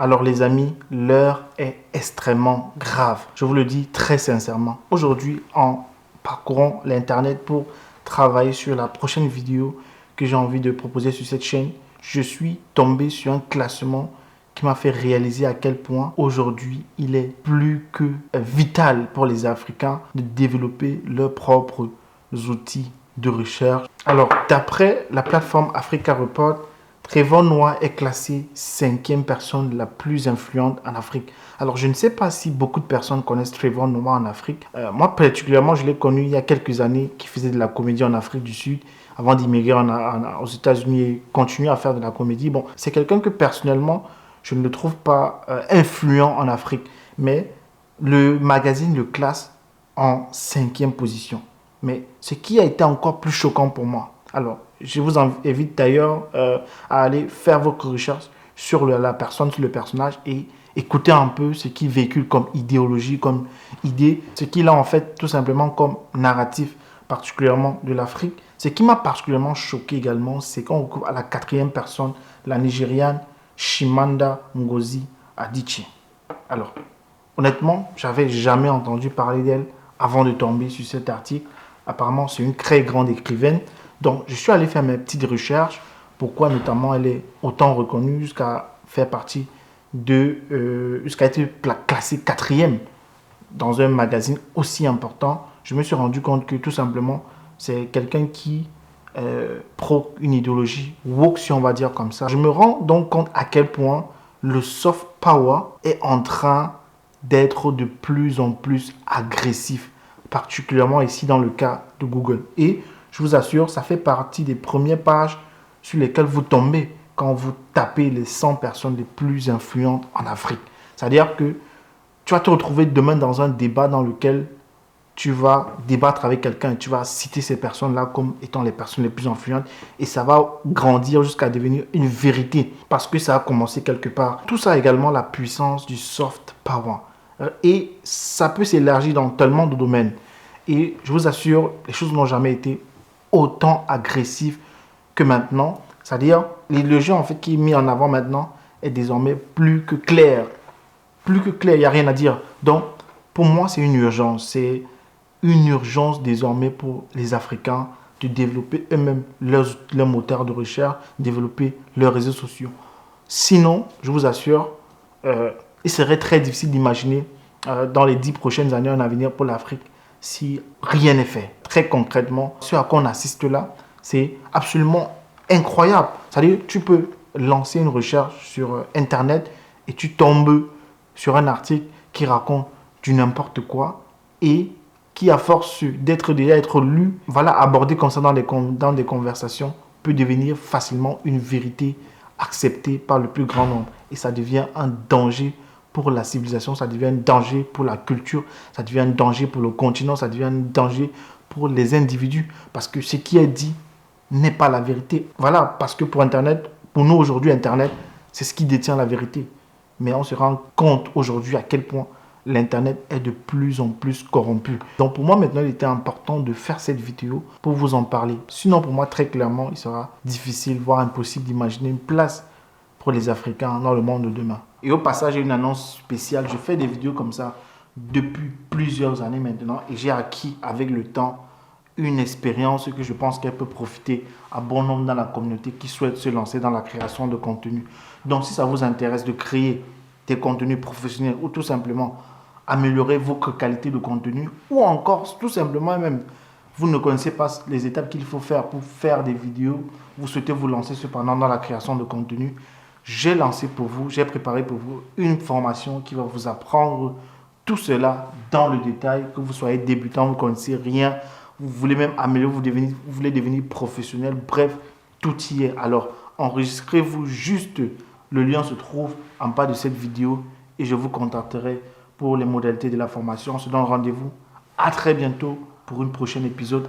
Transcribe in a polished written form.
Alors les amis, l'heure est extrêmement grave. Je vous le dis très sincèrement. Aujourd'hui, en parcourant l'internet pour travailler sur la prochaine vidéo que j'ai envie de proposer sur cette chaîne, je suis tombé sur un classement qui m'a fait réaliser à quel point aujourd'hui il est plus que vital pour les Africains de développer leurs propres outils de recherche. Alors, d'après la plateforme Africa Report, Trevor Noah est classé 5e personne la plus influente en Afrique. Alors, je ne sais pas si beaucoup de personnes connaissent Trevor Noah en Afrique. Moi, particulièrement, je l'ai connu il y a quelques années, qui faisait de la comédie en Afrique du Sud, avant d'immigrer aux États-Unis et continuer à faire de la comédie. Bon, c'est quelqu'un que personnellement, je ne le trouve pas influent en Afrique. Mais le magazine le classe en 5e position. Mais ce qui a été encore plus choquant pour moi, alors, je vous invite d'ailleurs à aller faire votre recherche sur la personne, sur le personnage et écouter un peu ce qu'il véhicule comme idéologie, comme idée, ce qu'il a en fait tout simplement comme narratif, particulièrement de l'Afrique. Ce qui m'a particulièrement choqué également, c'est qu'on retrouve à la 4e personne, la Nigériane Chimamanda Ngozi Adichie. Alors, honnêtement, j'avais jamais entendu parler d'elle avant de tomber sur cet article. Apparemment, c'est une très grande écrivaine. Donc, je suis allé faire mes petites recherches. Pourquoi, notamment, elle est autant reconnue jusqu'à faire partie jusqu'à être classée 4e dans un magazine aussi important. Je me suis rendu compte que, tout simplement, c'est quelqu'un qui prône une idéologie woke, si on va dire comme ça. Je me rends donc compte à quel point le soft power est en train d'être de plus en plus agressif, particulièrement ici dans le cas de Google. Et je vous assure, ça fait partie des premières pages sur lesquelles vous tombez quand vous tapez les 100 personnes les plus influentes en Afrique. C'est-à-dire que tu vas te retrouver demain dans un débat dans lequel tu vas débattre avec quelqu'un et tu vas citer ces personnes-là comme étant les personnes les plus influentes et ça va grandir jusqu'à devenir une vérité parce que ça a commencé quelque part. Tout ça également la puissance du soft power. Et ça peut s'élargir dans tellement de domaines. Et je vous assure, les choses n'ont jamais été autant agressives que maintenant. C'est-à-dire, l'idéologie en fait qui est mise en avant maintenant est désormais plus que claire. Plus que claire, il n'y a rien à dire. Donc, pour moi, c'est une urgence. C'est une urgence désormais pour les Africains de développer eux-mêmes leur moteur de recherche, développer leurs réseaux sociaux. Sinon, je vous assure, il serait très difficile d'imaginer dans les 10 prochaines années un avenir pour l'Afrique si rien n'est fait. Très concrètement, ce à quoi on assiste là, c'est absolument incroyable. C'est-à-dire, tu peux lancer une recherche sur Internet et tu tombes sur un article qui raconte du n'importe quoi et qui, à force d'être déjà lu, voilà, abordé comme ça dans des conversations, peut devenir facilement une vérité acceptée par le plus grand nombre. Et ça devient un danger pour la civilisation, ça devient un danger pour la culture, ça devient un danger pour le continent, ça devient un danger pour les individus. Parce que ce qui est dit n'est pas la vérité. Voilà, parce que pour Internet, pour nous aujourd'hui, Internet, c'est ce qui détient la vérité. Mais on se rend compte aujourd'hui à quel point l'Internet est de plus en plus corrompu. Donc pour moi maintenant, il était important de faire cette vidéo pour vous en parler. Sinon pour moi, très clairement, il sera difficile, voire impossible d'imaginer une place pour les Africains dans le monde de demain. Et au passage, j'ai une annonce spéciale. Je fais des vidéos comme ça depuis plusieurs années maintenant et j'ai acquis avec le temps une expérience que je pense qu'elle peut profiter à bon nombre dans la communauté qui souhaite se lancer dans la création de contenu. Donc si ça vous intéresse de créer des contenus professionnels ou tout simplement améliorer votre qualité de contenu ou encore tout simplement même vous ne connaissez pas les étapes qu'il faut faire pour faire des vidéos, vous souhaitez vous lancer cependant dans la création de contenu, j'ai préparé pour vous une formation qui va vous apprendre tout cela dans le détail, que vous soyez débutant, vous ne connaissez rien, vous voulez même améliorer, vous voulez devenir professionnel, bref, tout y est. Alors, enregistrez-vous juste, le lien se trouve en bas de cette vidéo et je vous contacterai pour les modalités de la formation. On se donne rendez-vous à très bientôt pour une prochaine épisode.